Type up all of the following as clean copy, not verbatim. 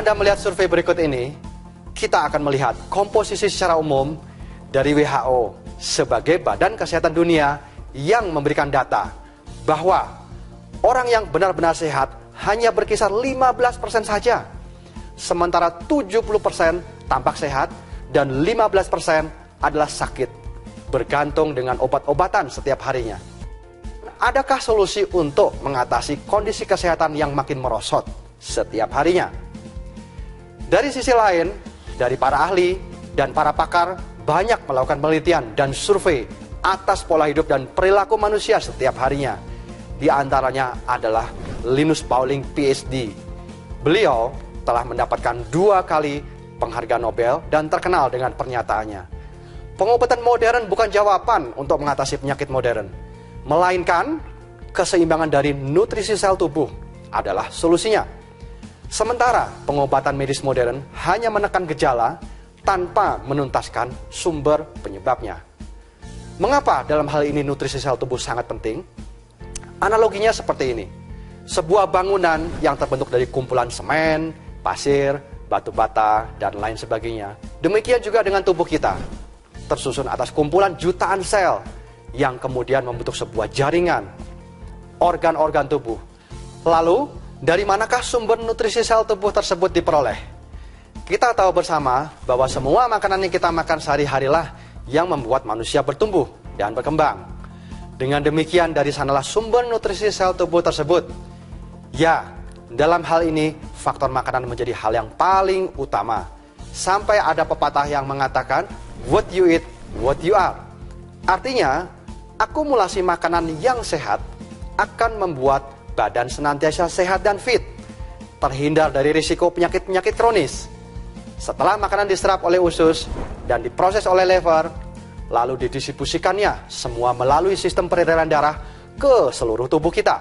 Anda melihat survei berikut ini, kita akan melihat komposisi secara umum dari WHO sebagai Badan Kesehatan Dunia yang memberikan data bahwa orang yang benar-benar sehat hanya berkisar 15% saja. Sementara 70% tampak sehat dan 15% adalah sakit, bergantung dengan obat-obatan setiap harinya. Adakah solusi untuk mengatasi kondisi kesehatan yang makin merosot setiap harinya? Dari sisi lain, dari para ahli dan para pakar banyak melakukan penelitian dan survei atas pola hidup dan perilaku manusia setiap harinya. Di antaranya adalah Linus Pauling, PhD. Beliau telah mendapatkan 2 kali penghargaan Nobel dan terkenal dengan pernyataannya. Pengobatan modern bukan jawaban untuk mengatasi penyakit modern, melainkan keseimbangan dari nutrisi sel tubuh adalah solusinya. Sementara pengobatan medis modern hanya menekan gejala tanpa menuntaskan sumber penyebabnya. Mengapa dalam hal ini nutrisi sel tubuh sangat penting? Analoginya seperti ini. Sebuah bangunan yang terbentuk dari kumpulan semen, pasir, batu bata, dan lain sebagainya. Demikian juga dengan tubuh kita. Tersusun atas kumpulan jutaan sel yang kemudian membentuk sebuah jaringan organ-organ tubuh. Lalu, dari manakah sumber nutrisi sel tubuh tersebut diperoleh? Kita tahu bersama bahwa semua makanan yang kita makan sehari-harilah yang membuat manusia bertumbuh dan berkembang. Dengan demikian, dari sanalah sumber nutrisi sel tubuh tersebut. Ya, dalam hal ini, faktor makanan menjadi hal yang paling utama. Sampai ada pepatah yang mengatakan, what you eat, what you are. Artinya, akumulasi makanan yang sehat akan membuat badan senantiasa sehat dan fit, terhindar dari risiko penyakit-penyakit kronis. Setelah makanan diserap oleh usus dan diproses oleh lever, lalu didistribusikannya semua melalui sistem peredaran darah ke seluruh tubuh kita.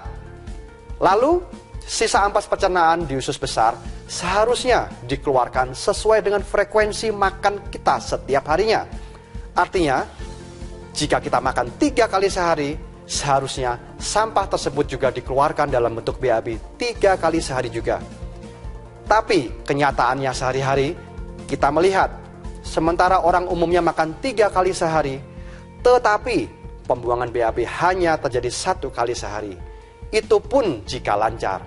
Lalu, sisa ampas pencernaan di usus besar seharusnya dikeluarkan sesuai dengan frekuensi makan kita setiap harinya. Artinya, jika kita makan 3 kali sehari, seharusnya sampah tersebut juga dikeluarkan dalam bentuk BAB 3 kali sehari juga. Tapi kenyataannya sehari-hari kita melihat, sementara orang umumnya makan 3 kali sehari, tetapi pembuangan BAB hanya terjadi 1 kali sehari. Itu pun jika lancar.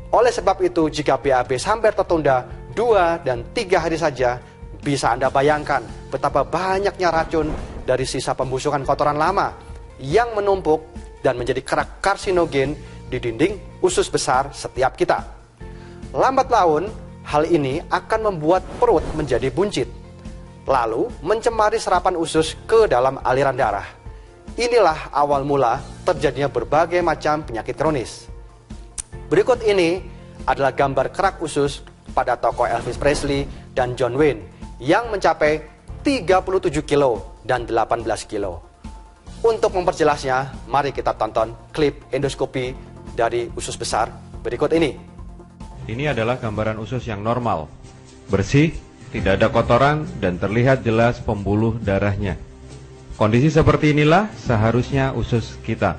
Oleh sebab itu, jika BAB sampai tertunda 2 dan 3 hari saja, bisa Anda bayangkan betapa banyaknya racun dari sisa pembusukan kotoran lama yang menumpuk dan menjadi kerak karsinogen di dinding usus besar setiap kita. Lambat laun, hal ini akan membuat perut menjadi buncit, lalu mencemari serapan usus ke dalam aliran darah. Inilah awal mula terjadinya berbagai macam penyakit kronis. Berikut ini adalah gambar kerak usus pada tokoh Elvis Presley dan John Wayne yang mencapai 37 kilo dan 18 kilo. Untuk memperjelasnya, mari kita tonton klip endoskopi dari usus besar berikut ini. Ini adalah gambaran usus yang normal, bersih, tidak ada kotoran, dan terlihat jelas pembuluh darahnya. Kondisi seperti inilah seharusnya usus kita.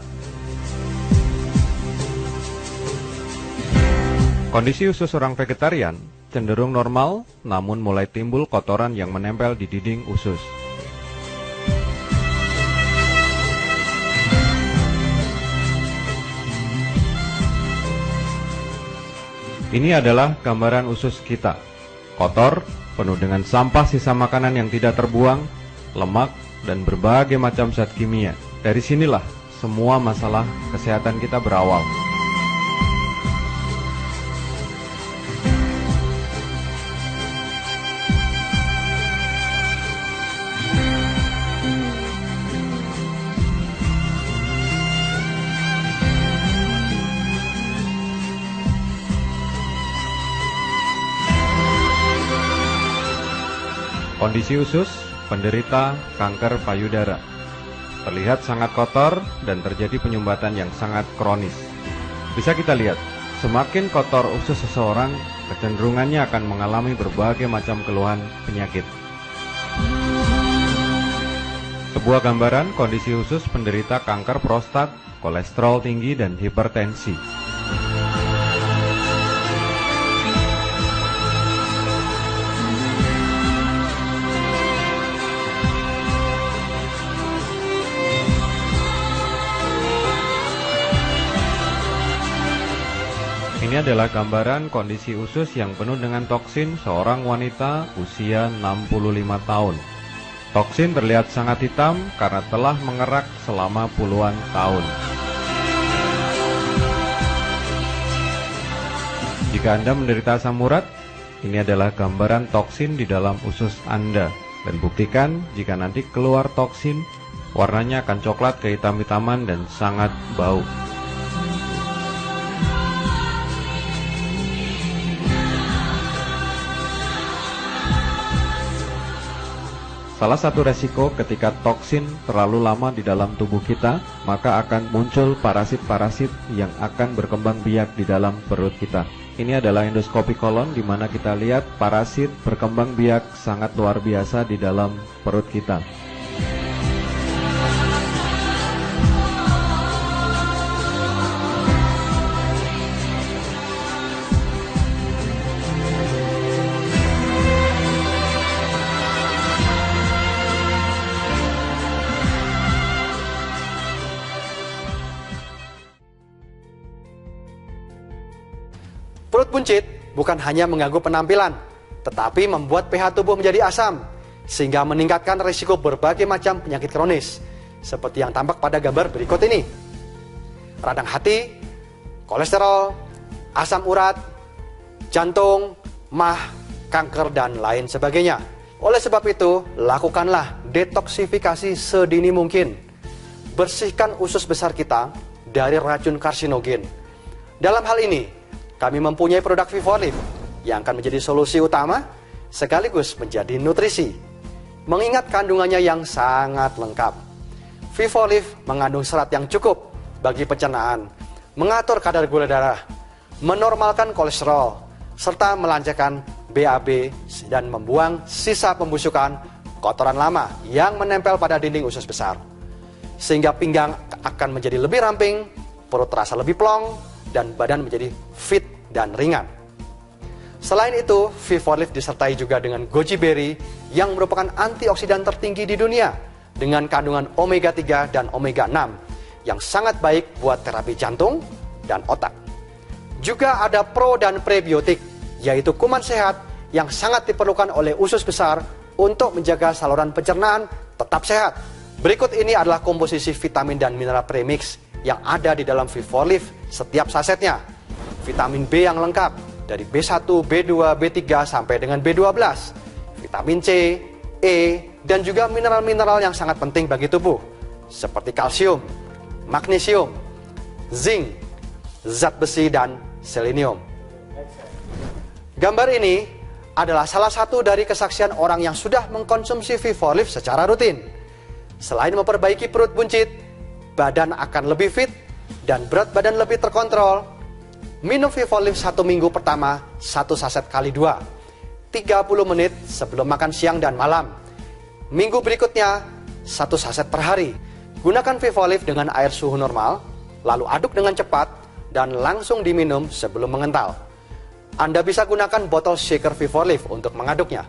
Kondisi usus orang vegetarian cenderung normal, namun mulai timbul kotoran yang menempel di dinding usus. Ini adalah gambaran usus kita. Kotor, penuh dengan sampah sisa makanan yang tidak terbuang, lemak, dan berbagai macam zat kimia. Dari sinilah semua masalah kesehatan kita berawal. Kondisi usus penderita kanker payudara. Terlihat sangat kotor dan terjadi penyumbatan yang sangat kronis. Bisa kita lihat, semakin kotor usus seseorang, kecenderungannya akan mengalami berbagai macam keluhan penyakit. Sebuah gambaran kondisi usus penderita kanker prostat, kolesterol tinggi, dan hipertensi. Ini adalah gambaran kondisi usus yang penuh dengan toksin seorang wanita usia 65 tahun. Toksin terlihat sangat hitam karena telah mengerak selama puluhan tahun. Jika Anda menderita asam urat, ini adalah gambaran toksin di dalam usus Anda. Dan buktikan jika nanti keluar toksin, warnanya akan coklat kehitam-hitaman dan sangat bau. Salah satu resiko ketika toksin terlalu lama di dalam tubuh kita, maka akan muncul parasit-parasit yang akan berkembang biak di dalam perut kita. Ini adalah endoskopi kolon di mana kita lihat parasit berkembang biak sangat luar biasa di dalam perut kita. Perut buncit bukan hanya mengganggu penampilan, tetapi membuat pH tubuh menjadi asam, sehingga meningkatkan risiko berbagai macam penyakit kronis, seperti yang tampak pada gambar berikut ini. Radang hati, kolesterol, asam urat, jantung, mah, kanker, dan lain sebagainya. Oleh sebab itu, lakukanlah detoksifikasi sedini mungkin. Bersihkan usus besar kita dari racun karsinogen. Dalam hal ini, kami mempunyai produk VivoLift yang akan menjadi solusi utama sekaligus menjadi nutrisi. Mengingat kandungannya yang sangat lengkap. VivoLift mengandung serat yang cukup bagi pencernaan, mengatur kadar gula darah, menormalkan kolesterol, serta melancarkan BAB dan membuang sisa pembusukan kotoran lama yang menempel pada dinding usus besar. Sehingga pinggang akan menjadi lebih ramping, perut terasa lebih plong, dan badan menjadi fit dan ringan. Selain itu, VivoLift disertai juga dengan goji berry yang merupakan antioksidan tertinggi di dunia dengan kandungan omega 3 dan omega 6 yang sangat baik buat terapi jantung dan otak. Juga ada pro dan prebiotik, yaitu kuman sehat yang sangat diperlukan oleh usus besar untuk menjaga saluran pencernaan tetap sehat. Berikut ini adalah komposisi vitamin dan mineral premix yang ada di dalam VivoLift setiap sasetnya. Vitamin B yang lengkap dari B1, B2, B3 sampai dengan B12. Vitamin C, E, dan juga mineral-mineral yang sangat penting bagi tubuh seperti kalsium, magnesium, zinc, zat besi, dan selenium. Gambar ini adalah salah satu dari kesaksian orang yang sudah mengkonsumsi VivoLift secara rutin. Selain memperbaiki perut buncit, badan akan lebih fit dan berat badan lebih terkontrol. Minum VivoLift 1 minggu pertama 1 saset kali 2, 30 menit sebelum makan siang dan malam. Minggu berikutnya 1 saset per hari. Gunakan VivoLift dengan air suhu normal, lalu aduk dengan cepat dan langsung diminum sebelum mengental. Anda bisa gunakan botol shaker VivoLift untuk mengaduknya.